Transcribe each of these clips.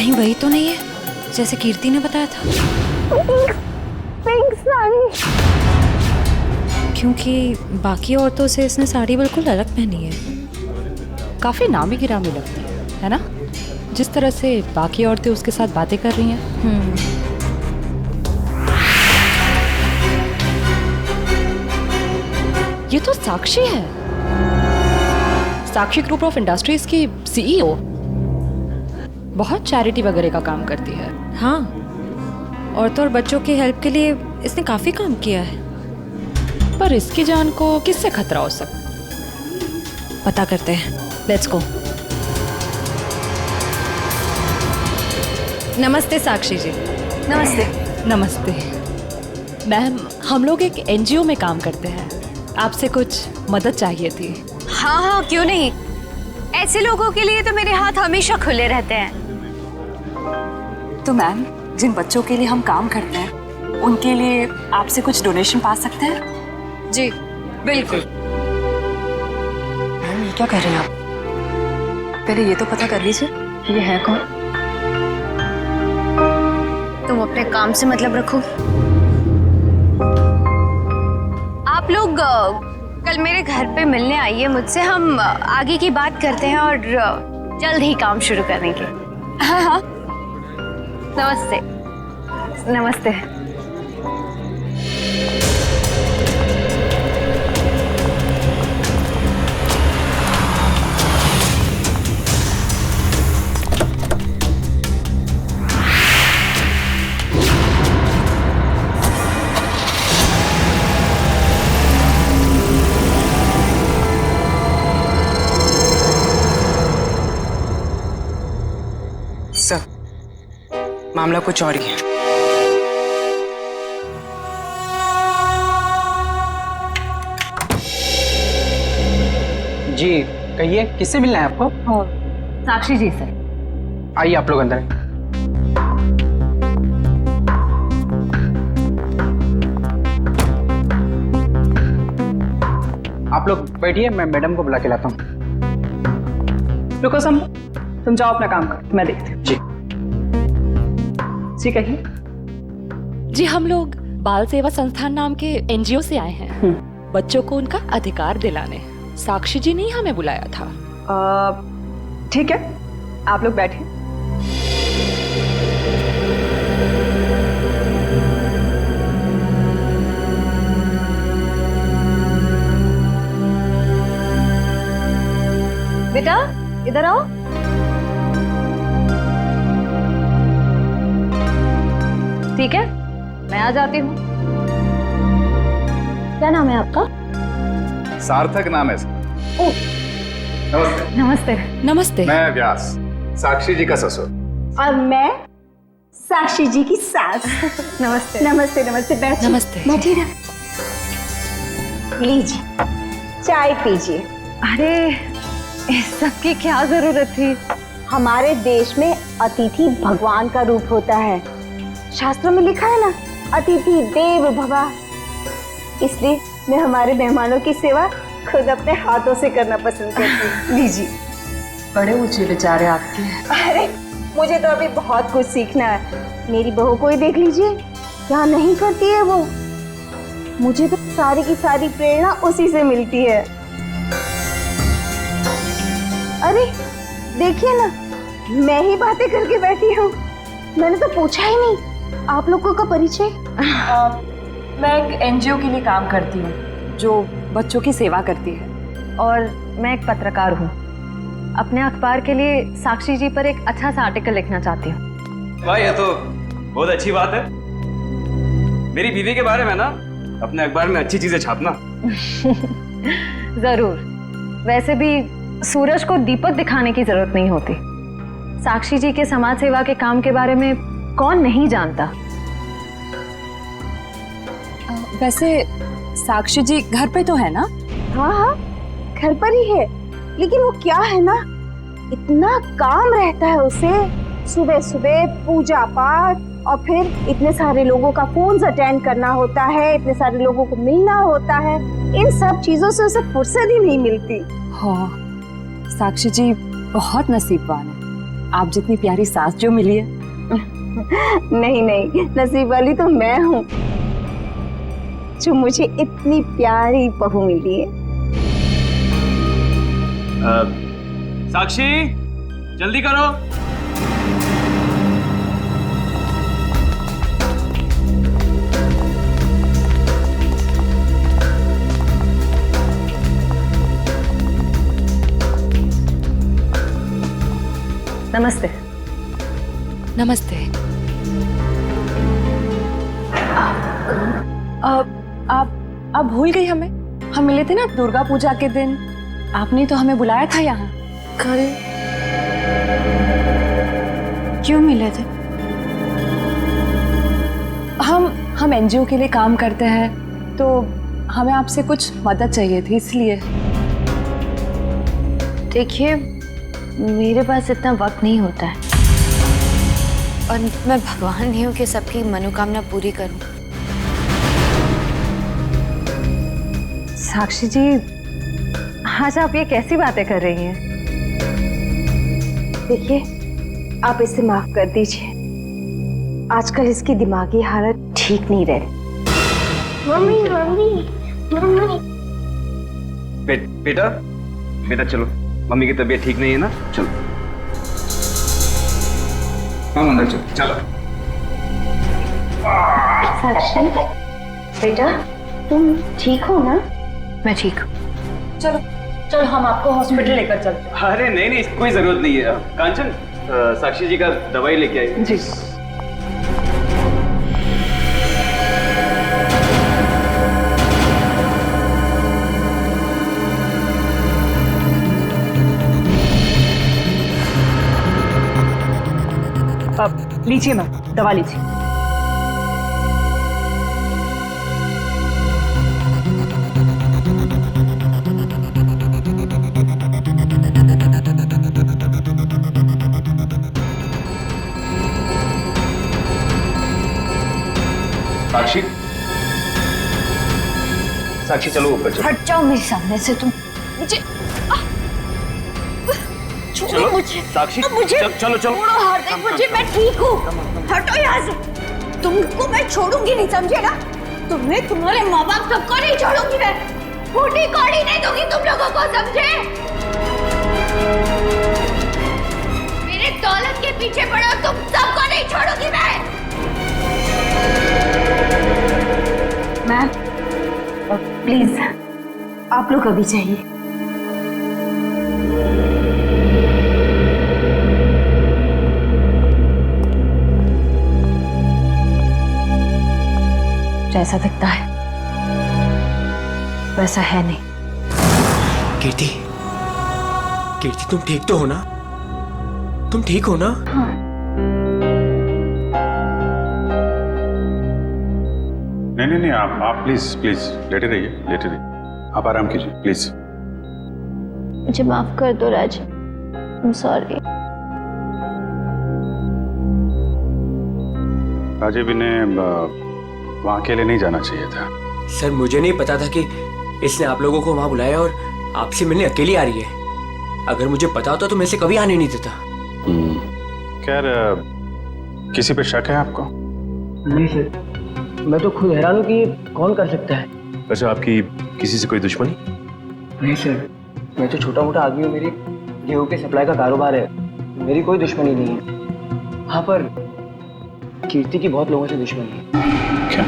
कहीं वही तो नहीं है जैसे कीर्ति ने बताया था? पिंक साड़ी। क्योंकि बाकी औरतों से इसने साड़ी बिल्कुल अलग पहनी है। काफी नामी गिरामी लगती है ना? जिस तरह से बाकी औरतें उसके साथ बातें कर रही हैं। ये तो साक्षी है, साक्षी ग्रुप ऑफ इंडस्ट्रीज की सीईओ। बहुत चैरिटी वगैरह का काम करती है। हाँ, औरतों और बच्चों की हेल्प के लिए इसने काफी काम किया है। पर इसकी जान को किससे खतरा हो सकता? पता करते हैं, लेट्स गो। नमस्ते साक्षी जी। नमस्ते। नमस्ते मैम, हम लोग एक एनजीओ में काम करते हैं, आपसे कुछ मदद चाहिए थी। हाँ हाँ, क्यों नहीं। ऐसे लोगों के लिए तो मेरे हाथ हमेशा खुले रहते हैं। तो मैम, जिन बच्चों के लिए हम काम करते हैं उनके लिए आपसे कुछ डोनेशन पा सकते हैं? जी बिल्कुल। मैम, ये क्या कर रहे हैं आप? पहले ये तो पता कर लीजिए ये है कौन। तुम अपने काम से मतलब रखो। आप लोग कल मेरे घर पे मिलने आइए मुझसे, हम आगे की बात करते हैं और जल्द ही काम शुरू करेंगे। हाँ हाँ, नमस्ते। नमस्ते। सर, मामला कुछ और ही है। जी कहिए, किससे मिलना है आपको? साक्षी जी से। आइए आप लोग अंदर। आप लोग बैठिए, मैं मैडम को बुला के लाता हूँ। रुको तुम जाओ अपना काम कर, मैं देखती हूँ। जी जी कहिए। जी, हम लोग बाल सेवा संस्थान नाम के एनजीओ से आए हैं, बच्चों को उनका अधिकार दिलाने। साक्षी जी ने हमें बुलाया था। ठीक है, आप लोग बैठिए। बेटा इधर आओ। ठीक है, मैं आ जाती हूँ। क्या नाम है आपका? सार्थक नाम है सर। नमस्ते। नमस्ते। नमस्ते। मैं व्यास, साक्षी जी का ससुर। और मैं साक्षी जी की सास। नमस्ते। नमस्ते नमस्ते, बैठिए। नमस्ते। बैठिए ना, लीजिए चाय पीजिए। अरे इस सब की क्या जरूरत थी? हमारे देश में अतिथि भगवान का रूप होता है। शास्त्रों में लिखा है ना, अतिथि देव भव। इसलिए मैं हमारे मेहमानों की सेवा खुद अपने हाथों से करना पसंद करती हूँ। लीजिए। बड़े ऊंचे विचार है आपके। अरे मुझे तो अभी बहुत कुछ सीखना है। मेरी बहू को ही देख लीजिए, क्या नहीं करती है वो। मुझे तो सारी की सारी प्रेरणा उसी से मिलती है। अरे देखिए ना, मैं ही बातें करके बैठी हूँ। मैंने तो पूछा ही नहीं आप लोगों का परिचय। मैं एक एनजीओ के लिए काम करती हूँ जो बच्चों की सेवा करती है। और मैं एक पत्रकार हूँ, अपने अखबार के लिए साक्षी जी पर एक अच्छा सा आर्टिकल लिखना चाहती हूँ। वाह, ये तो बहुत अच्छी बात है। मेरी बीवी के बारे में ना अपने अखबार में अच्छी चीजें छापना। जरूर। वैसे भी सूरज को दीपक दिखाने की जरूरत नहीं होती। साक्षी जी के समाज सेवा के काम के बारे में कौन नहीं जानता। वैसे साक्षी जी घर पे तो है ना? हाँ हाँ, घर पर ही है। लेकिन वो क्या है ना, इतना काम रहता है उसे। सुबह सुबह पूजा पाठ और फिर इतने सारे लोगों का फोन अटेंड करना होता है, इतने सारे लोगों को मिलना होता है। इन सब चीजों से उसे फुर्सत ही नहीं मिलती। हाँ, साक्षी जी बहुत नसीबवान है। आप जितनी प्यारी सास जो मिली है। नहीं नहीं, नसीब वाली तो मैं हूँ जो मुझे इतनी प्यारी बहू मिली है। साक्षी जल्दी करो। नमस्ते। नमस्ते। आप भूल गई हमें? हम मिले थे ना दुर्गा पूजा के दिन, आपने तो हमें बुलाया था यहाँ। कल क्यों मिले थे? हम एनजीओ के लिए काम करते हैं, तो हमें आपसे कुछ मदद चाहिए थी, इसलिए। देखिए, मेरे पास इतना वक्त नहीं होता है और मैं भगवान नहीं हूँ कि सबकी मनोकामना पूरी करूं। साक्षी जी, आज आप ये कैसी बातें कर रही हैं? देखिए, आप इसे माफ कर दीजिए। आजकल इसकी दिमागी हालत ठीक नहीं रही। Mummy mummy mummy. बेटा बेटा चलो, मम्मी की तबीयत ठीक नहीं है ना, चलो हम अंदर चलो। चलो साक्षी बेटा, तुम ठीक हो ना? मैं ठीक हूँ। चलो हम आपको हॉस्पिटल लेकर चलते हैं। अरे नहीं नहीं, कोई जरूरत नहीं है। कांचन, साक्षी जी का दवाई लेके आई। जी। अब लीजिए मैम, दवा लीजिए। साक्षी, साक्षी चलो ऊपर चलो। हट जाओ मेरे सामने से तुम। मुझे चलो मुझे साक्षी, मुझे चलो चलो। छोड़ो, हार्दिक, मुझे, मैं ठीक हूँ। हटो यहाँ से। तुमको मैं छोड़ूंगी नहीं, समझे ना? तुम्हें, तुम्हारे माँ बाप सबको नहीं छोड़ूंगी मैं। फूटी कौड़ी नहीं दूंगी तुम लोगों को, समझे? मेरे दौलत के पीछे पड़ो, तुम सबको नहीं छोड़ूंगी मैं। मैम प्लीज, आप लोग अभी जाइए। जैसा दिखता है वैसा है नहीं। कीर्ति, कीर्ति तुम ठीक तो हो ना? तुम ठीक हो ना? नहीं नहीं नहीं, आप प्लीज प्लीज लेटे रहिए, लेटे रहिए। आप आराम कीजिए प्लीज। मुझे माफ कर दो राज, I'm sorry। राजीव, इन्हें वहाँ अकेले नहीं जाना चाहिए था। सर, मुझे नहीं पता था कि इसने आप लोगों को वहां बुलाया और आपसे मिलने अकेली आ रही है। अगर मुझे पता होता तो मैं इसे कभी आने नहीं देता। खैर, किसी पे शक है आपको? नहीं सर, मैं तो खुद हैरान हूँ कि ये कौन कर सकता है। अच्छा, आपकी किसी से कोई दुश्मनी? नहीं सर, मैं तो छोटा मोटा आदमी हूँ, मेरी गेहूं के सप्लाई का कारोबार है, मेरी कोई दुश्मनी नहीं है। हाँ, पर कीर्ति की बहुत लोगों से दुश्मनी है। क्या?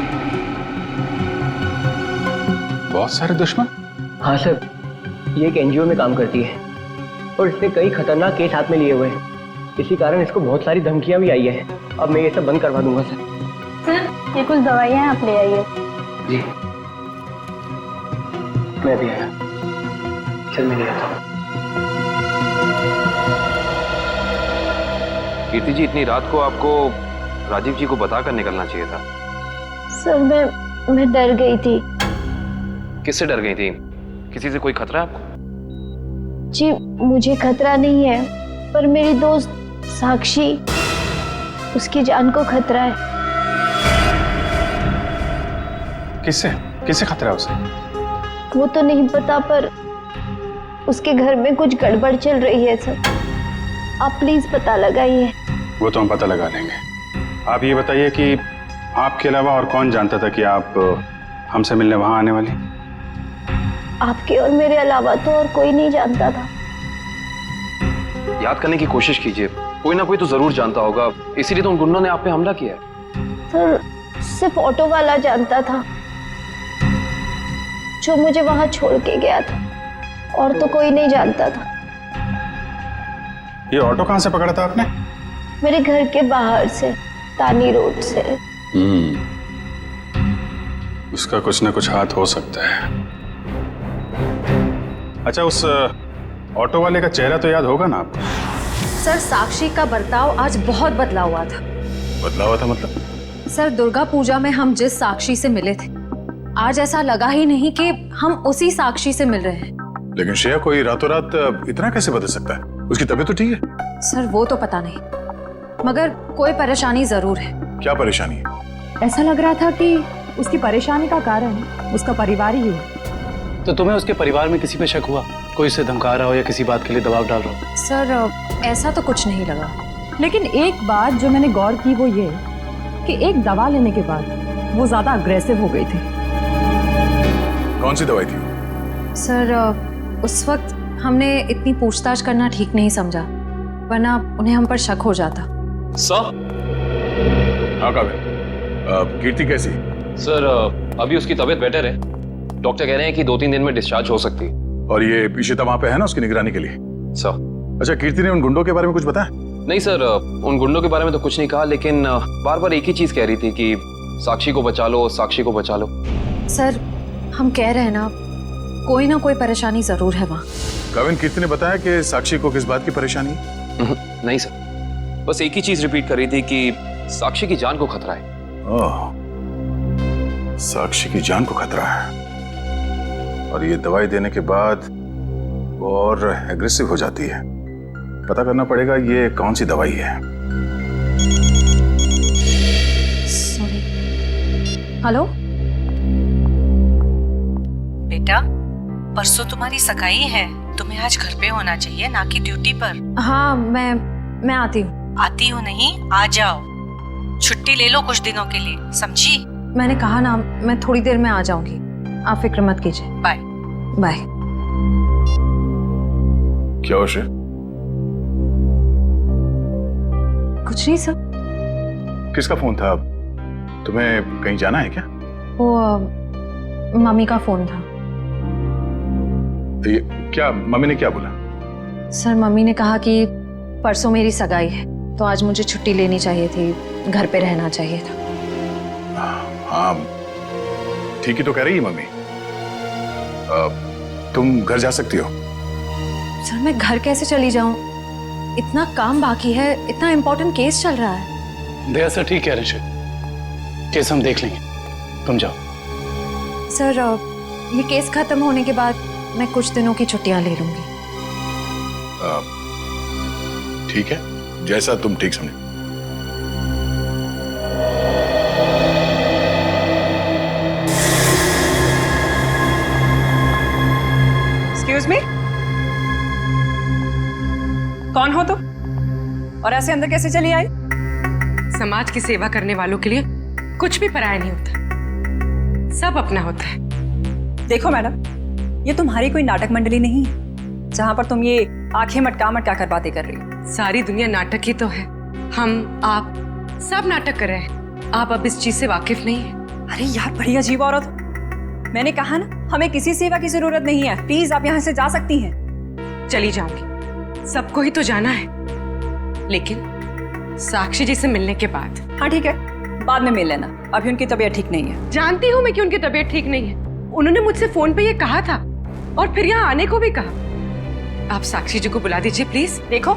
बहुत सारे दुश्मन? हाँ सर, ये एक एनजीओ में काम करती है और इसने कई खतरनाक केस हाथ में लिए हुए हैं। इसी कारण इसको बहुत सारी धमकियां भी आई है। अब मैं ये सब बंद करवा दूंगा सर। सर, ये कुछ दवाइयाँ आप ले आइए। जी, मैं भी आया। चल, मैं ले आता हूँ। कीर्ति जी, इतनी रात को आपको राजीव जी को बताकर निकलना चाहिए था। सर, मैं डर गई थी। किससे डर गई थी? किसी से कोई खतरा है आपको? जी, मुझे खतरा नहीं है, पर मेरी दोस्त साक्षी, उसकी जान को खतरा है। किससे? किससे खतरा है उसे? वो तो नहीं पता, पर उसके घर में कुछ गड़बड़ चल रही है सर। आप प्लीज पता लगाइए। वो तो हम पता लगा लेंगे। आप ये बताइए कि आपके अलावा और कौन जानता था कि आप हमसे मिलने वहां आने वाली? आपके और मेरे अलावा तो और कोई नहीं जानता था। याद करने की कोशिश कीजिए, कोई ना कोई तो जरूर जानता होगा, इसीलिए तो उन गुंडों ने आप पे हमला किया है। सर सिर्फ ऑटो वाला जानता था जो मुझे वहां छोड़ के गया था, और तो कोई नहीं जानता था। ये ऑटो कहाँ से पकड़ा था आपने? मेरे घर के बाहर से, तानी रोड से। उसका कुछ ना कुछ हाथ हो सकता है। अच्छा, उस ऑटो वाले का चेहरा तो याद होगा ना आपको? सर साक्षी का बर्ताव आज बहुत बदला हुआ था। बदला हुआ था मतलब? सर दुर्गा पूजा में हम जिस साक्षी से मिले थे, आज ऐसा लगा ही नहीं कि हम उसी साक्षी से मिल रहे हैं। लेकिन श्रेया, कोई रातों रात इतना कैसे बदल सकता है? उसकी तबीयत तो ठीक है? सर वो तो पता नहीं, मगर कोई परेशानी जरूर है। क्या परेशानी है? ऐसा लग रहा था कि उसकी परेशानी का कारण उसका परिवार ही है। तो तुम्हें उसके परिवार में किसी पे शक हुआ? कोई उसे धमका रहा हो या किसी बात के लिए दबाव डाल रहा हो? सर ऐसा तो कुछ नहीं लगा। लेकिन एक बात जो मैंने गौर की वो ये कि एक दवा लेने के बाद वो ज्यादा अग्रेसिव हो गई थी। कौन सी दवाई थी? सर उस वक्त हमने इतनी पूछताछ करना ठीक नहीं समझा, वरना उन्हें हम पर शक हो जाता। सर? हाँ काबिल, कीर्ति कैसी? सर अभी उसकी तबीयत बेटर है, डॉक्टर कह रहे हैं कि 2-3 दिन में डिस्चार्ज हो सकती है। और ये इशिता वहां पे है ना उसकी निगरानी के लिए? सर। अच्छा, कीर्ति ने उन गुंडों के बारे में कुछ बताया? नहीं सर, उन गुंडों के बारे में तो कुछ नहीं कहा, लेकिन बार बार एक ही चीज कह रही थी कि साक्षी को बचा लो, साक्षी को बचा लो। सर हम कह रहे हैं ना, कोई ना कोई परेशानी जरूर है वहाँ। काबिल, कीर्ति ने बताया कि साक्षी को किस बात की परेशानी है? नहीं सर, बस एक ही चीज रिपीट कर रही थी कि साक्षी की जान को खतरा है। ओह, साक्षी की जान को खतरा है, और ये दवाई देने के बाद वो और एग्रेसिव हो जाती है। पता करना पड़ेगा ये कौन सी दवाई है। सॉरी। हेलो बेटा, परसों तुम्हारी सगाई है, तुम्हें आज घर पे होना चाहिए, ना कि ड्यूटी पर। हाँ मैं आती हूँ। आती हूँ नहीं, आ जाओ, छुट्टी ले लो कुछ दिनों के लिए, समझी? मैंने कहा ना, मैं थोड़ी देर में आ जाऊंगी, आप फिक्र मत कीजिए। Bye bye. क्या हो श्रेया? कुछ नहीं सर। किसका फोन था? तुम्हें कहीं जाना है क्या? वो मम्मी का फोन था। ये क्या, मम्मी ने क्या बोला? सर मम्मी ने कहा कि परसों मेरी सगाई है, तो आज मुझे छुट्टी लेनी चाहिए थी, घर पे रहना चाहिए था। हाँ ठीक ही तो कह रही है मम्मी। तुम घर जा सकती हो। सर मैं घर कैसे चली जाऊं? इतना काम बाकी है, इतना इम्पोर्टेंट केस चल रहा है। दया सर ठीक कह रहे हैं, केस हम देख लेंगे, तुम जाओ। सर ये केस खत्म होने के बाद मैं कुछ दिनों की छुट्टियां ले लूंगी। ठीक है, जैसा तुम ठीक समझो। एक्सक्यूज मी, कौन हो तुम और ऐसे अंदर कैसे चली आई? समाज की सेवा करने वालों के लिए कुछ भी पराया नहीं होता, सब अपना होता है। देखो मैडम, ये तुम्हारी कोई नाटक मंडली नहीं है जहां पर तुम ये आंखें मटका मटका कर बातें कर रही हो। सारी दुनिया नाटक ही तो है, हम आप सब नाटक कर रहे हैं। आप अब इस चीज से वाकिफ नहीं है। अरे यार, बड़ी अजीब औरत। मैंने कहा ना, हमें किसी सेवा की जरूरत नहीं है, प्लीज आप यहाँ से जा सकती हैं। चली जाऊंगी, सबको ही तो जाना है, लेकिन साक्षी जी से मिलने के बाद। हाँ ठीक है, बाद में मिल लेना, अभी उनकी तबीयत ठीक नहीं है। जानती हूँ मैं कि उनकी तबीयत ठीक नहीं है, उन्होंने मुझसे फोन पे ये कहा था और फिर यहाँ आने को भी कहा। आप साक्षी जी को बुला दीजिए प्लीज। देखो,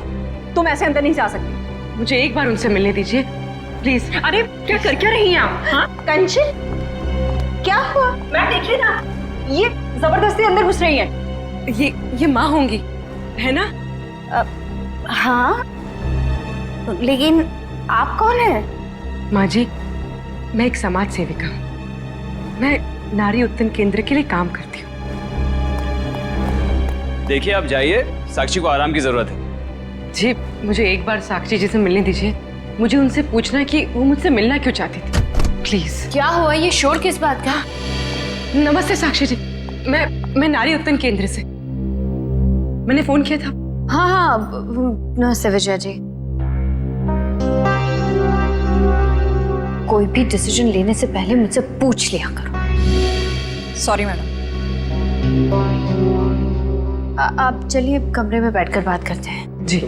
तुम ऐसे अंदर नहीं जा सकती, मुझे एक बार उनसे मिलने दीजिए प्लीज। अरे क्या कर क्या रही हैं आप? हाँ कंचन, क्या हुआ? मैं देखिए ना, ये जबरदस्ती अंदर घुस रही है। ये माँ होंगी, है ना? हाँ, लेकिन आप कौन हैं? माँ जी, मैं एक समाज सेविका हूँ, मैं नारी उत्थान केंद्र के लिए काम करती हूँ। देखिए आप जाइए, साक्षी को आराम की जरूरत है। जी मुझे एक बार साक्षी जी से मिलने दीजिए। मुझे उनसे पूछना है कि वो मुझसे मिलना क्यों चाहती थी, प्लीज। क्या हुआ, ये शोर किस बात का? नमस्ते साक्षी जी, मैं नारी उत्पन्न केंद्र से, मैंने फोन किया था। हाँ हाँ, नमस्ते विजया जी। कोई भी डिसीजन लेने से पहले मुझसे पूछ लिया करो। Sorry madam. आप चलिए कमरे में बैठकर बात करते हैं। जी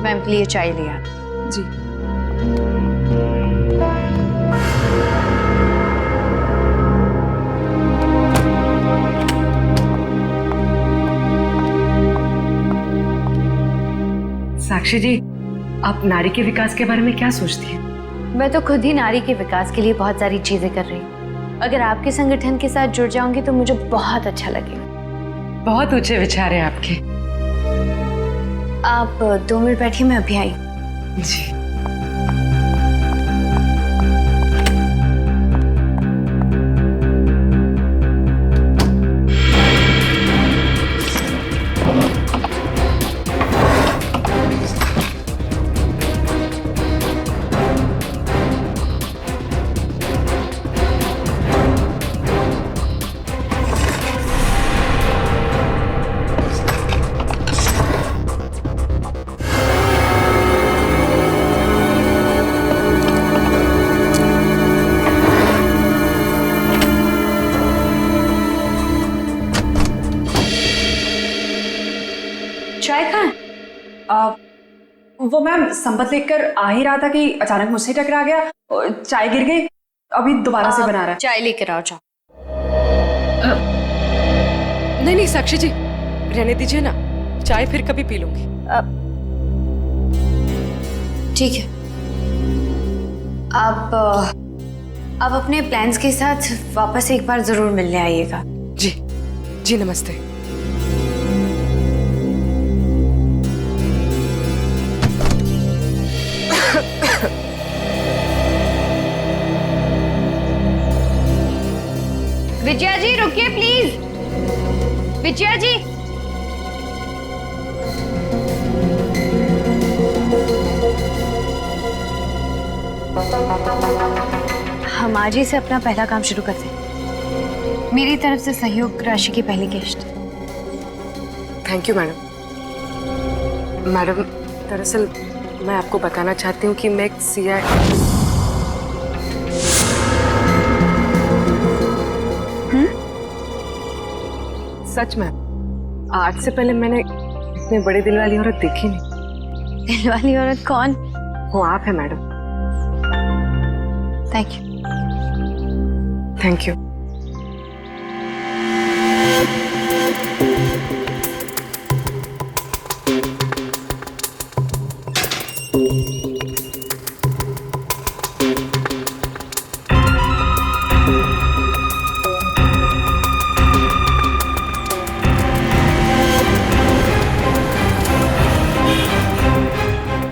मैम के लिए चाय लिया। जी साक्षी जी, आप नारी के विकास के बारे में क्या सोचती हैं? मैं तो खुद ही नारी के विकास के लिए बहुत सारी चीजें कर रही हूँ। अगर आपके संगठन के साथ जुड़ जाऊंगी तो मुझे बहुत अच्छा लगेगा। बहुत ऊंचे विचार हैं आपके। आप 2 मिनट बैठिए, मैं अभी आई। जी चाय कहाँ है? वो मैम संपत लेकर आ ही रहा था कि अचानक मुझसे टकरा गया, चाय गिर गई, अभी दोबारा से बना रहा है। चाय लेकर आओ, जाओ। नहीं साक्षी जी, रहने दीजिए ना, चाय फिर कभी पी लूंगी। ठीक है, आप अपने प्लान्स के साथ वापस एक बार जरूर मिलने आइएगा। जी जी, नमस्ते। विजया जी रुकिए प्लीज। विजया जी, हम आज ही से अपना पहला काम शुरू करते हैं। मेरी तरफ से सहयोग राशि की पहली किश्त। Thank you madam. मैडम, दरअसल मैं आपको बताना चाहती हूँ कि मैं एक CI। सच में आज से पहले मैंने इतने बड़े दिल वाली औरत देखी नहीं। दिल वाली औरत कौन? वो आप है madam. Thank you. Thank you.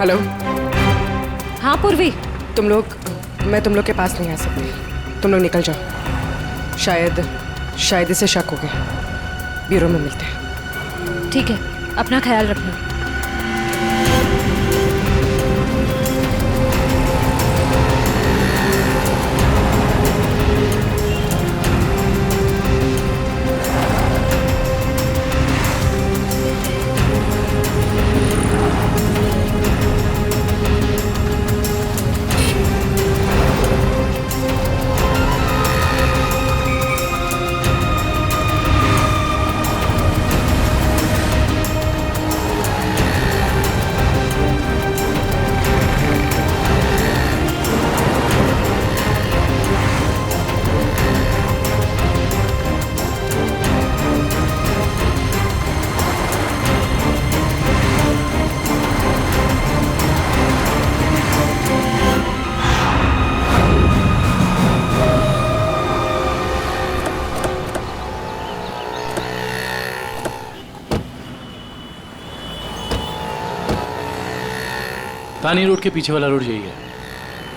Hello. हाँ पूर्वी, मैं तुम लोग के पास नहीं आ सकती। तुम लोग निकल जाओ। शायद इसे शक हो गया। ब्यूरो में मिलते हैं। ठीक है, अपना ख्याल रखना। तानी रोड के पीछे वाला रोड यही है।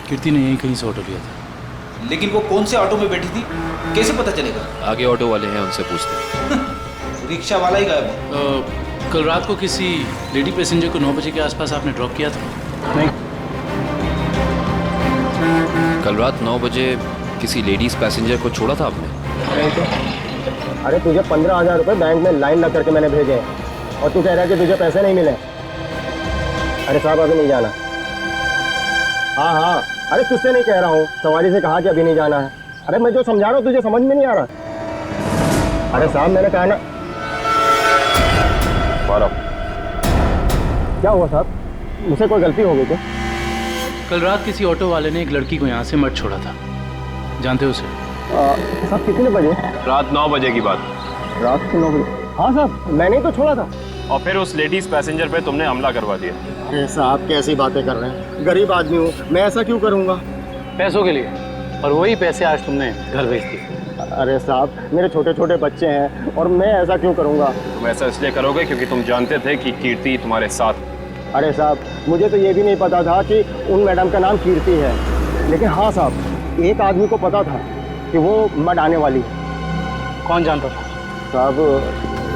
कीर्ति ने यहीं कहीं से ऑटो लिया था। लेकिन वो कौन से ऑटो में बैठी थी, कैसे पता चलेगा? आगे ऑटो वाले हैं, उनसे पूछते हैं। रिक्शा वाला ही गायब है। कल रात को किसी लेडी पैसेंजर को 9 बजे के आसपास आपने ड्रॉप किया था? नहीं। कल रात 9 बजे किसी लेडीज पैसेंजर को छोड़ा था आपने? नहीं तो। अरे तुझे 15,000 रुपये बैंक में लाइन लग करके मैंने भेजे हैं और तू कह रहा है कि तुझे पैसे नहीं मिले। अरे साहब अभी नहीं जाना। हाँ हाँ, अरे तुझसे नहीं कह रहा हूँ, सवारी से कहा कि अभी नहीं जाना है। अरे मैं जो समझा रहा हूँ तुझे समझ में नहीं आ रहा। अरे साहब मैंने कहा ना। क्या हुआ साहब, मुझसे कोई गलती हो गई क्या? कल रात किसी ऑटो वाले ने एक लड़की को यहाँ से मत छोड़ा था, जानते हो उसे? साहब कितने बजे? रात 9 बजे की बात। रात के 9 बजे? हाँ साहब मैंने ही तो छोड़ा था। और फिर उस लेडीज पैसेंजर पे तुमने हमला करवा दिया। अरे साहब कैसी बातें कर रहे हैं, गरीब आदमी हूँ मैं, ऐसा क्यों करूँगा? पैसों के लिए, और वही पैसे आज तुमने घर भेज दिए। अरे साहब मेरे छोटे छोटे बच्चे हैं और मैं ऐसा क्यों करूँगा? तुम ऐसा इसलिए करोगे क्योंकि तुम जानते थे कि कीर्ति तुम्हारे साथ। अरे साहब मुझे तो ये भी नहीं पता था कि उन मैडम का नाम कीर्ति है, लेकिन हाँ साहब एक आदमी को पता था कि वो मड आने वाली है। कौन जानता था? साहब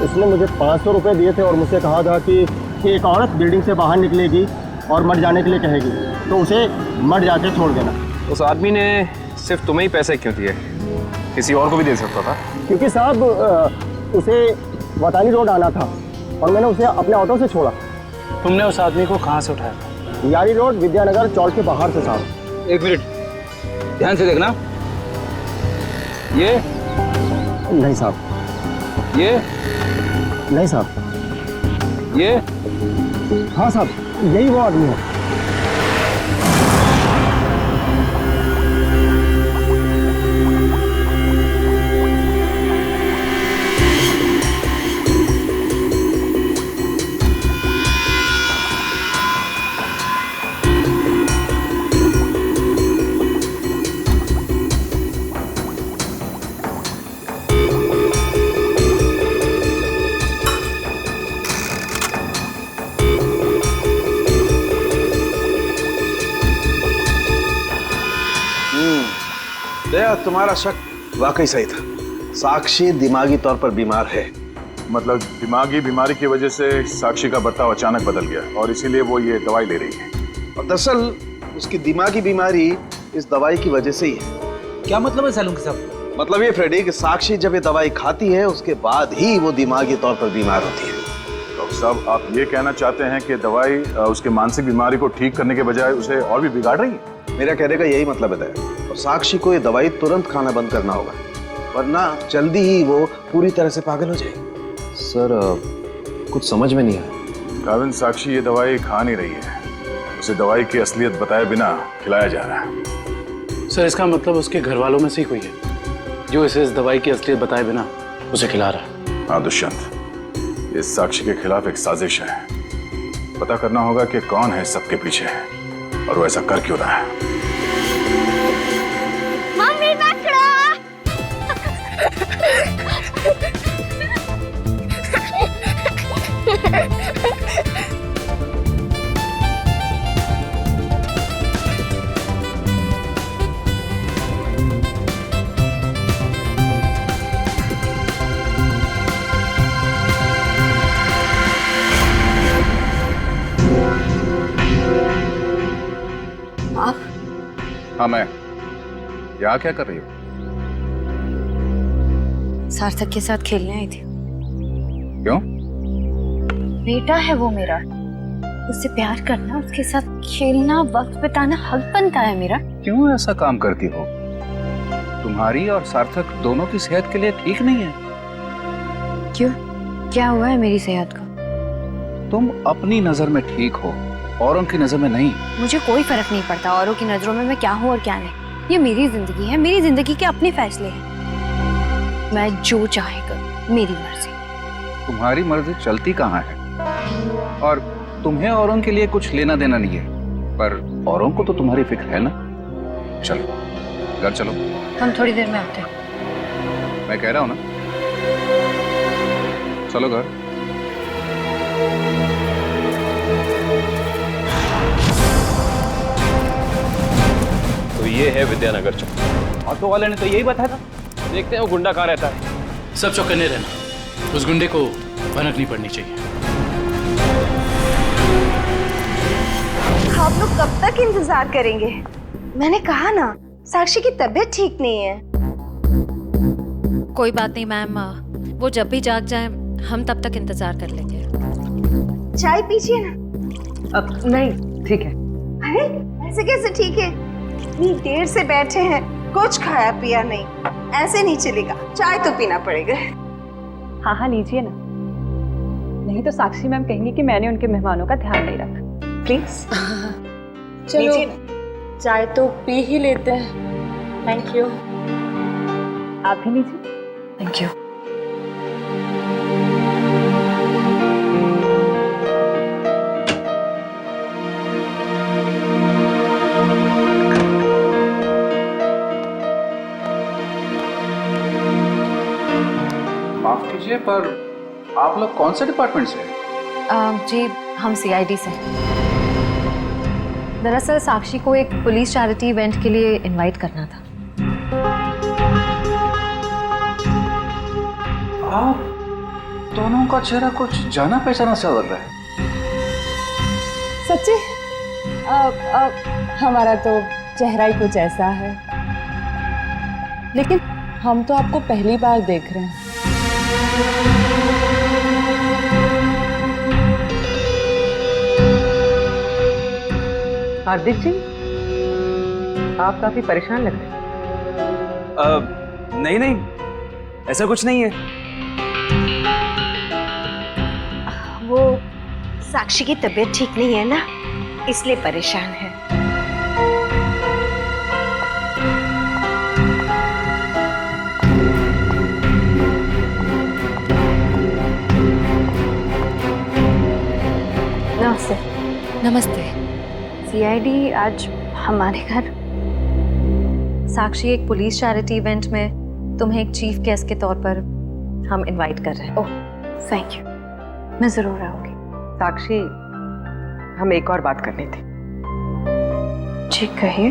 उसने मुझे 500 रुपये दिए थे और मुझसे कहा था कि एक औरत बिल्डिंग से बाहर निकलेगी और मड जाने के लिए कहेगी तो उसे मड जाके छोड़ देना। उस आदमी ने सिर्फ तुम्हें ही पैसे क्यों दिए, किसी और को भी दे सकता था? क्योंकि साहब उसे वतानी रोड आना था और मैंने उसे अपने ऑटो से छोड़ा। तुमने उस आदमी को कहाँ से उठाया था? यारी रोड विद्यानगर चौक के बाहर से साहब। एक मिनट ध्यान से देखना। ये नहीं साहब, ये नहीं साहब, ये हाँ साहब यही वो आदमी है। दया तुम्हारा शक वाकई सही था, साक्षी दिमागी तौर पर बीमार है। मतलब दिमागी बीमारी की वजह से साक्षी का बर्ताव अचानक बदल गया और इसीलिए वो ये दवाई ले रही है। और दरअसल उसकी दिमागी बीमारी इस दवाई की वजह से ही है। क्या मतलब है सालून साहब? मतलब ये फ्रेडी कि साक्षी जब ये दवाई खाती है उसके बाद ही वो दिमागी तौर पर बीमार होती है। डॉक्टर साहब आप ये कहना चाहते हैं कि दवाई उसके मानसिक बीमारी को ठीक करने के बजाय उसे और भी बिगाड़ रही है? मेरा कहने का यही मतलब है दया, और साक्षी को ये दवाई तुरंत खाना बंद करना होगा वरना जल्दी ही वो पूरी तरह से पागल हो जाएगी। सर कुछ समझ में नहीं आया। काविन साक्षी ये दवाई खा नहीं रही है, उसे दवाई की असलियत बताए बिना खिलाया जा रहा है। सर इसका मतलब उसके घर वालों में से ही कोई है जो इसे इस दवाई की असलियत बताए बिना उसे खिला रहा है। हाँ दुष्यंत, ये साक्षी के खिलाफ एक साजिश है। पता करना होगा कि कौन है सबके पीछे और वो ऐसा कर क्यों रहा है। मम्मी पकड़ो। हाँ मैं यहाँ क्या कर रही हूँ? सार्थक के साथ खेलने आई थी। क्यों? बेटा है वो मेरा, उससे प्यार करना, उसके साथ खेलना, वक्त बिताना हक बनता है मेरा। क्यों ऐसा काम करती हो? तुम्हारी और सार्थक दोनों की सेहत के लिए ठीक नहीं है। क्यों, क्या हुआ है मेरी सेहत को? तुम अपनी नजर में ठीक हो, औरों की नजर में नहीं। मुझे कोई फर्क नहीं पड़ता औरों की नजरों में मैं क्या हूँ और क्या नहीं। ये मेरी जिंदगी है, मेरी जिंदगी के अपने फैसले हैं। मैं जो चाहे करूं, मेरी मर्जी। तुम्हारी मर्जी चलती कहाँ है? और तुम्हें औरों के लिए कुछ लेना देना नहीं है, पर औरों को तो तुम्हारी फिक्र है ना। चलो घर चलो। हम थोड़ी देर में आते हैं। मैं कह रहा हूँ ना, चलो घर। तो ये है विद्यानगर चौक। ऑटो वाले ने तो यही बताया था। देखते हैं वो गुंडा कहाँ रहता है। सब चौकन्ने रहना, उस गुंडे को भनक नहीं पड़नी चाहिए। आप लोग कब तक इंतजार करेंगे? मैंने कहा ना, साक्षी की तबीयत ठीक नहीं है। कोई बात नहीं मैम, वो जब भी जाग जाए हम तब तक इंतजार कर लेंगे। चाय पीजिए ना। अब नहीं, ठीक है। अरे ऐसे कैसे ठीक है? इतनी देर से बैठे हैं, कुछ खाया पिया नहीं, ऐसे नहीं चलेगा, चाय तो पीना पड़ेगा। हाँ हाँ लीजिए ना, नहीं तो साक्षी मैम कहेंगी कि मैंने उनके मेहमानों का ध्यान नहीं रखा। प्लीज चलो लीजिए ना। चाय तो पी ही लेते हैं। Thank you. आप भी लीजिए। Thank you. माफ कीजिए, पर आप लोग कौन से डिपार्टमेंट से हैं? जी हम CID से। दरअसल साक्षी को एक पुलिस चैरिटी इवेंट के लिए इनवाइट करना था। आप दोनों का चेहरा कुछ जाना पहचाना सा लग रहा है। सच्ची? हमारा तो चेहरा ही कुछ ऐसा है, लेकिन हम तो आपको पहली बार देख रहे हैं। हार्दिक जी, आप काफी परेशान लग रहे हैं। नहीं नहीं, ऐसा कुछ नहीं है। वो साक्षी की तबीयत ठीक नहीं है ना, इसलिए परेशान है। नमस्ते। नमस्ते। CID आज हमारे घर। साक्षी, एक पुलिस चैरिटी इवेंट में तुम्हें एक चीफ गेस्ट के तौर पर हम इनवाइट कर रहे हैं। ओह थैंक यू, मैं जरूर आऊंगी। साक्षी, हम एक और बात करनी थी। जी कहिए।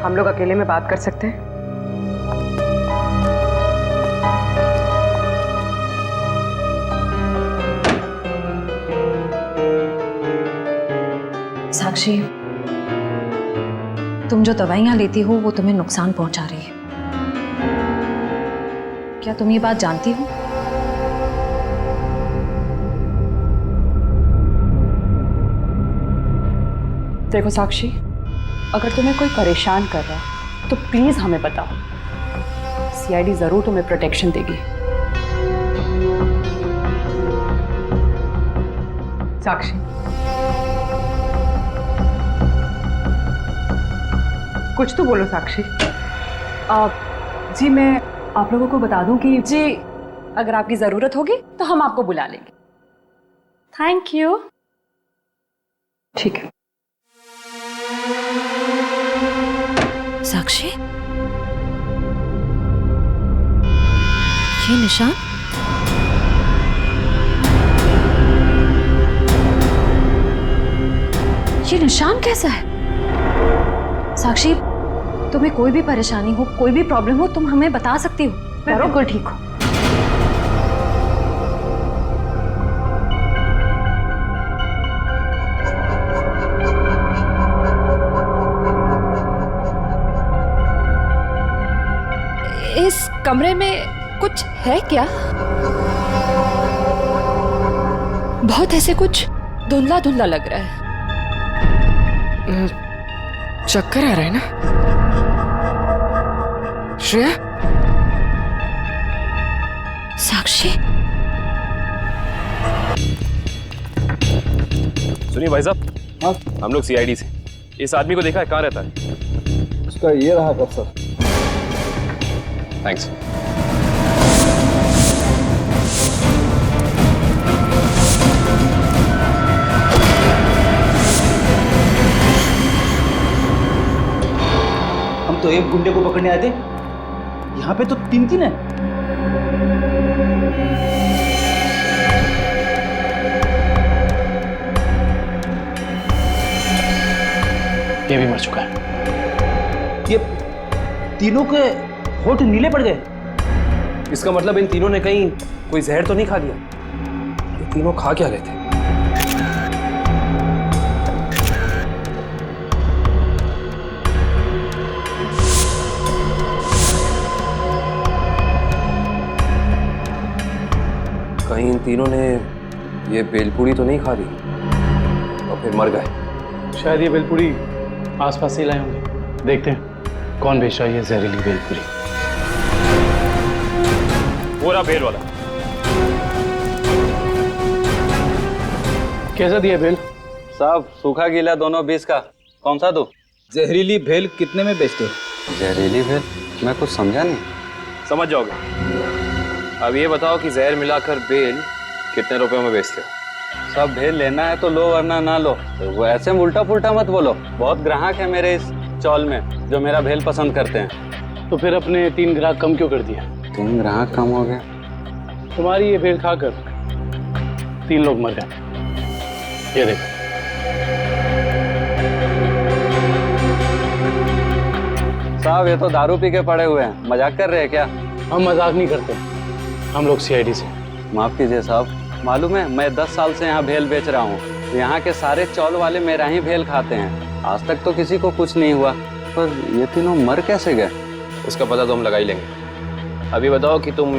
हम लोग अकेले में बात कर सकते हैं? साक्षी, तुम जो दवाइयां लेती हो वो तुम्हें नुकसान पहुंचा रही है। क्या तुम ये बात जानती हो? देखो साक्षी, अगर तुम्हें कोई परेशान कर रहा है तो प्लीज हमें बताओ। CID जरूर तुम्हें प्रोटेक्शन देगी। साक्षी, कुछ तो बोलो साक्षी। जी मैं आप लोगों को बता दूं कि जी अगर आपकी जरूरत होगी तो हम आपको बुला लेंगे। Thank you. ठीक है। साक्षी, ये निशान? ये निशान कैसा है? साक्षी, तुम्हें कोई भी परेशानी हो, कोई भी प्रॉब्लम हो, तुम हमें बता सकती हो। मैं बिल्कुल ठीक हूँ। इस कमरे में कुछ है क्या? बहुत ऐसे कुछ धुंधला धुंधला लग रहा है। चक्कर आ रहा है ना श्रेया? साक्षी, सुनिए भाई साहब, हम लोग CID से। इस आदमी को देखा है, कहाँ रहता है? उसका ये रहा कब सर। थैंक्स। हम तो एक गुंडे को पकड़ने आए थे, यहाँ पे तो 3-3 है। ये भी मर चुका है। ये तीनों के होठ नीले पड़ गए। इसका मतलब इन तीनों ने कहीं कोई जहर तो नहीं खा लिया? ये तीनों खा क्या रहे थे? कहीं इन तीनों ने ये भेलपूरी तो नहीं खा ली और फिर मर गए। शायद ये भेलपूरी आसपास से लाए होंगे। देखते हैं कौन बेच रहा है ये जहरीली भेलपूरी। पूरा भेल वाला। कैसा दिया भेल? साहब सूखा गीला दोनों 20 का। कौन सा दो? जहरीली भेल कितने में बेचते हो? जहरीली भेल? मैं कुछ समझा नहीं। समझ जाओगे। अब ये बताओ कि जहर मिलाकर भेल कितने रुपए में बेचते हो? सब भेल लेना है तो लो वरना ना लो। तो वो ऐसे उल्टा पुल्टा मत बोलो। बहुत ग्राहक है मेरे इस चौल में जो मेरा भेल पसंद करते हैं। तो फिर अपने 3 ग्राहक कम क्यों कर दिया? 3 ग्राहक कम हो गए? तुम्हारी ये भेल खाकर 3 लोग मर गए। ये देखो। साहब ये तो दारू पी के पड़े हुए हैं। मजाक कर रहे हैं क्या? हम मजाक नहीं करते, हम लोग सीआईडी से। माफ कीजिए साहब, मालूम है मैं 10 साल से यहाँ भेल बेच रहा हूँ। यहाँ के सारे चौल वाले मेरा ही भेल खाते हैं। आज तक तो किसी को कुछ नहीं हुआ, पर ये तीनों मर कैसे गए? उसका पता तो हम लगा ही लेंगे। अभी बताओ कि तुम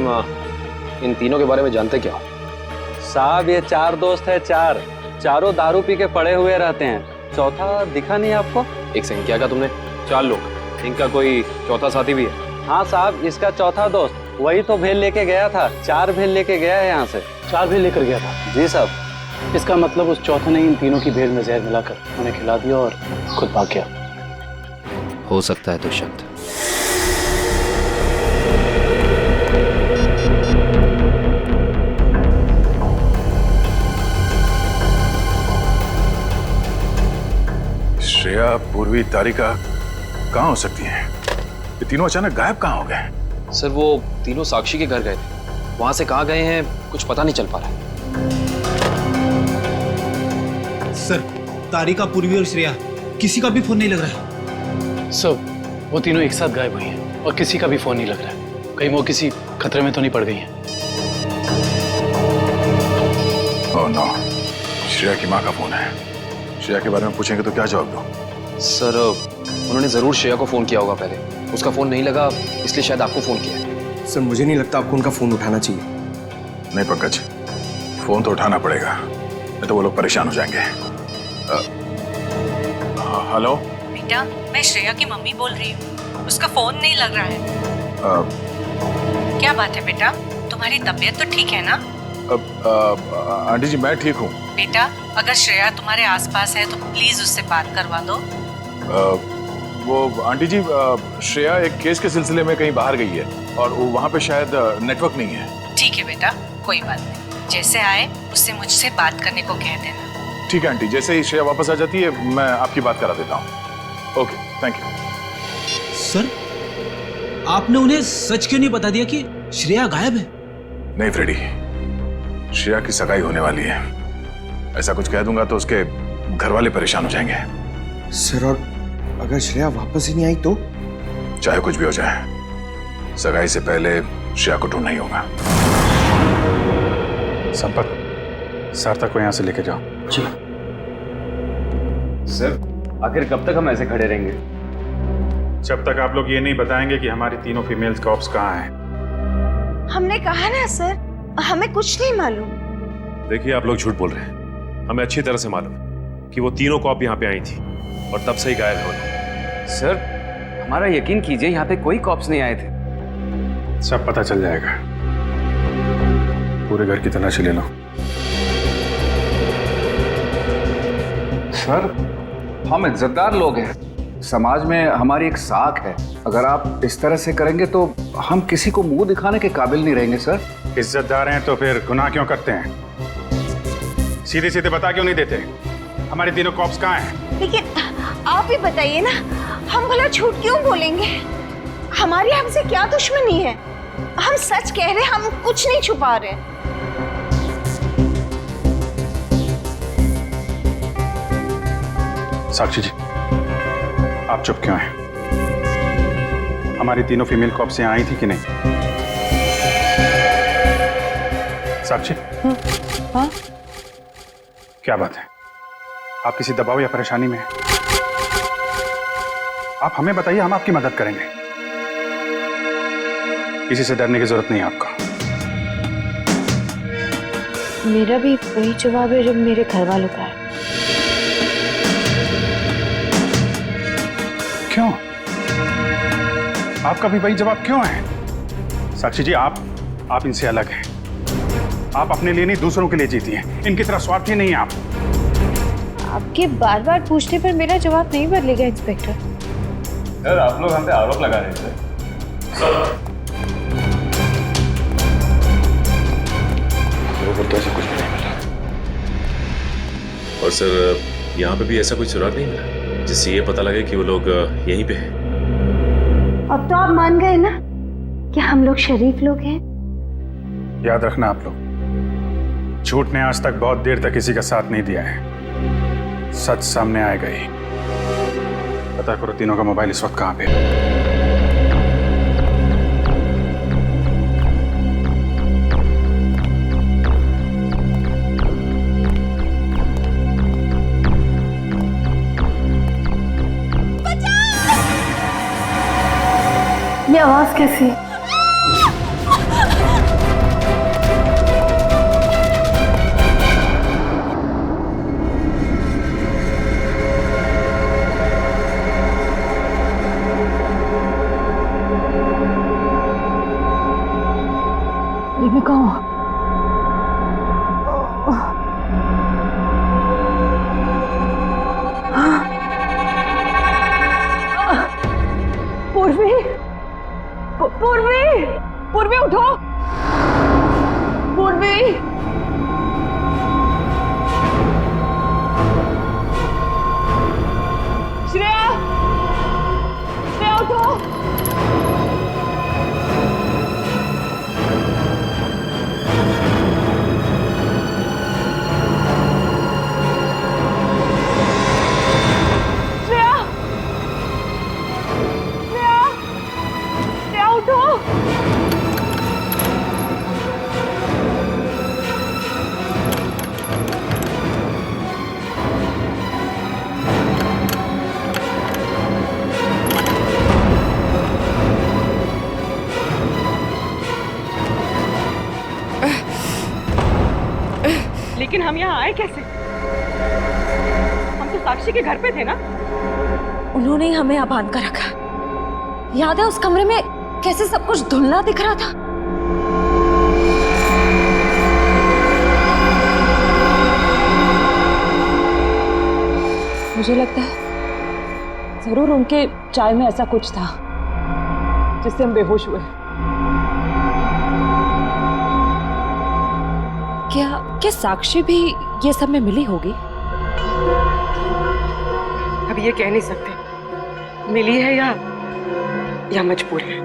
इन तीनों के बारे में जानते क्या हो? साहब ये 4 दोस्त है, चारों दारू पी के पड़े हुए रहते हैं। चौथा दिखा नहीं आपको? एक सेकंड, क्या कहा तुमने? 4 लोग, इनका कोई चौथा साथी भी है? हाँ साहब, इसका चौथा दोस्त वही तो भेल लेके गया था। 4 भेल लेके गया है यहाँ से। 4 भेल लेकर गया था? जी साहब। इसका मतलब उस चौथे ने इन तीनों की भेल में जहर मिलाकर उन्हें खिला दिया और खुद भाग गया। हो सकता है तो शब्द। श्रेया, पूर्वी, तारिका कहाँ हो सकती हैं? ये तीनों अचानक गायब कहाँ हो गए? सर वो तीनों साक्षी के घर गए थे, वहां से कहाँ गए हैं कुछ पता नहीं चल पा रहा है। सर तारिका, पूर्वी और श्रेया किसी का भी फोन नहीं लग रहा है। सर वो तीनों एक साथ गायब हुई हैं और किसी का भी फोन नहीं लग रहा है। कहीं वो किसी खतरे में तो नहीं पड़ गई हैं? ओह नो, श्रेया की माँ का फोन है। श्रेया के बारे में पूछेंगे तो क्या जवाब दो? सर उन्होंने जरूर श्रेया को फोन किया होगा पहले, उसका फोन नहीं लगा इसलिए शायद आपको फोन किया। सर मुझे नहीं लगता आपको उनका फोन उठाना चाहिए। नहीं पंकज, फोन तो उठाना पड़ेगा, नहीं तो वो लोग परेशान हो जाएंगे। हेलो बेटा, मैं श्रेया की मम्मी बोल रही हूँ। उसका फोन नहीं लग रहा है। क्या बात है बेटा, तुम्हारी तबीयत तो ठीक है ना? आंटी जी मैं ठीक हूँ। बेटा अगर श्रेया तुम्हारे आसपास है तो प्लीज उससे बात करवा दो। वो आंटी जी, श्रेया एक केस के सिलसिले में कहीं बाहर गई है और वहाँ पे शायद नेटवर्क नहीं है। ठीक है बेटा, कोई बात नहीं, जैसे आए उससे मुझसे बात करने को कह देना। ठीक है आंटी, जैसे ही श्रेया वापस आ जाती है मैं आपकी बात करा देता हूँ। Okay, thank you. सर आपने उन्हें सच क्यों नहीं बता दिया कि श्रेया गायब है? नहीं फ्रेडी, श्रेया की सगाई होने वाली है। ऐसा कुछ कह दूंगा तो उसके घर वाले परेशान हो जाएंगे। सर और अगर श्रेया वापस ही नहीं आई तो? चाहे कुछ भी हो जाए, सगाई से पहले श्रेया को ढूंढना ही होगा। संपत, सार्थक को यहाँ से लेके जाओ। जी सर, आखिर कब तक हम ऐसे खड़े रहेंगे? जब तक आप लोग ये नहीं बताएंगे कि हमारी तीनों फीमेल्स कॉप्स कहाँ हैं। हमने कहा ना सर, हमें कुछ नहीं मालूम। देखिए आप लोग झूठ बोल रहे हैं। हमें अच्छी तरह से मालूम है कि वो तीनों कॉप यहाँ पे आई थी और तब से ही गायब है वो लोग। सर हमारा यकीन कीजिए, यहाँ पे कोई कॉप्स नहीं आए थे। सब पता चल जाएगा। पूरे घर की तलाशी ले लो। सर हम इज्जतदार लोग हैं, समाज में हमारी एक साख है। अगर आप इस तरह से करेंगे तो हम किसी को मुंह दिखाने के काबिल नहीं रहेंगे। सर इज्जतदार हैं तो फिर गुनाह क्यों करते हैं? सीधे सीधे बता क्यों नहीं देते हमारे तीनों कॉप्स कहाँ हैं? लेकिन आप ही बताइए ना, हम भला झूठ क्यों बोलेंगे? हमारी हमसे क्या दुश्मनी है? हम सच कह रहे हैं, हम कुछ नहीं छुपा रहे। साक्षी जी, आप चुप क्यों हैं? हमारी तीनों फीमेल कॉप्स यहाँ आई थी कि नहीं? साक्षी, हाँ? क्या बात है? आप किसी दबाव या परेशानी में हैं? आप हमें बताइए, हम आपकी मदद करेंगे। किसी से डरने की जरूरत नहीं है आपको। मेरा भी वही जवाब है जो मेरे घर वालों का है। क्यों? आपका भी वही जवाब क्यों है? साक्षी जी, आप इनसे अलग हैं। आप अपने लिए नहीं, दूसरों के लिए जीती हैं। इनकी तरह स्वार्थी नहीं हैं आप। आपके बार बार पूछने पर मेरा जवाब नहीं बदलेगा इंस्पेक्टर। सर, आप लोग हम पे आरोप लगा रहे थे। कैसे कुछ भी नहीं मिला। और सर, यहाँ पे भी ऐसा कोई सुराग नहीं मिला जिससे ये पता लगे कि वो लोग यहीं पे हैं। अब तो आप मान गए ना कि हम लोग शरीफ लोग हैं। याद रखना आप लोग, झूठ ने आज तक बहुत देर तक किसी का साथ नहीं दिया है। सच सामने आएगा ही। पता करो तीनों का मोबाइल इस वक्त कहाँ पे है। ये आवाज कैसी? मैं कहूँ पूर्वी, पूर्वी, पूर्वी उठो, पूर्वी। श्रेया, श्रेया उठो। लेकिन हम यहाँ आए कैसे? हम तो साक्षी के घर पे थे ना। उन्होंने ही हमें यहाँ बांध कर रखा। याद है उस कमरे में कैसे सब कुछ धुंधला दिख रहा था? मुझे लगता है जरूर उनके चाय में ऐसा कुछ था जिससे हम बेहोश हुए। क्या साक्षी भी ये सब में मिली होगी? अब ये कह नहीं सकते मिली है या मजबूर है।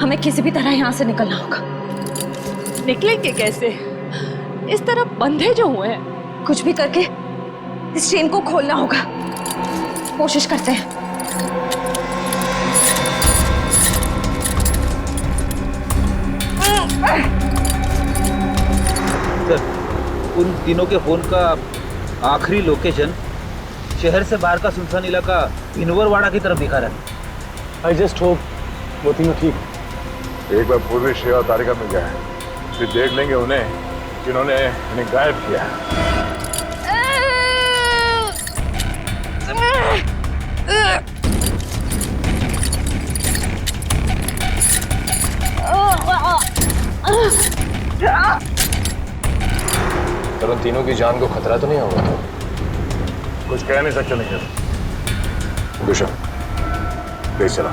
हमें किसी भी तरह यहाँ से निकलना होगा। निकलेंगे कैसे? इस तरफ बंधे जो हुए हैं। कुछ भी करके इस चेन को खोलना होगा। कोशिश करते हैं। सर, उन तीनों के फोन का आखिरी लोकेशन शहर से बाहर का सुनसान इलाका भिनवरवाड़ा की तरफ दिखा रहा है। आई जस्ट होप वो तीनों ठीक। एक बार पूर्वी, श्रेया और तारिका मिल जाए, फिर देख लेंगे उन्हें जिन्होंने इन्हें गायब किया है। सर, उन तीनों की जान को खतरा तो नहीं होगा? कुछ कह नहीं सकते। नहीं गुशा, प्लीज चला।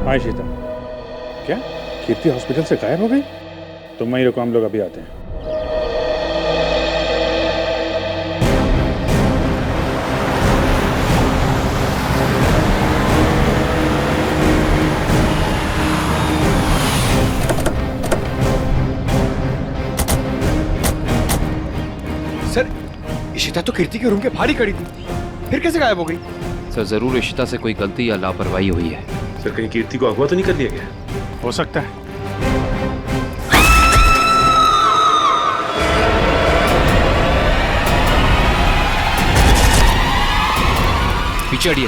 हाँ शीता, क्या कीर्ति हॉस्पिटल से गायब हो गई? तुम वहीं रुको, हम लोग अभी आते हैं। सर, इशिता तो कीर्ति के रूम के बाहर ही खड़ी थी, फिर कैसे गायब हो गई? सर जरूर इशिता से कोई गलती या लापरवाही हुई है। सर कहीं कीर्ति को अगवा तो नहीं कर लिया गया? हो सकता है। पीछे हटिए।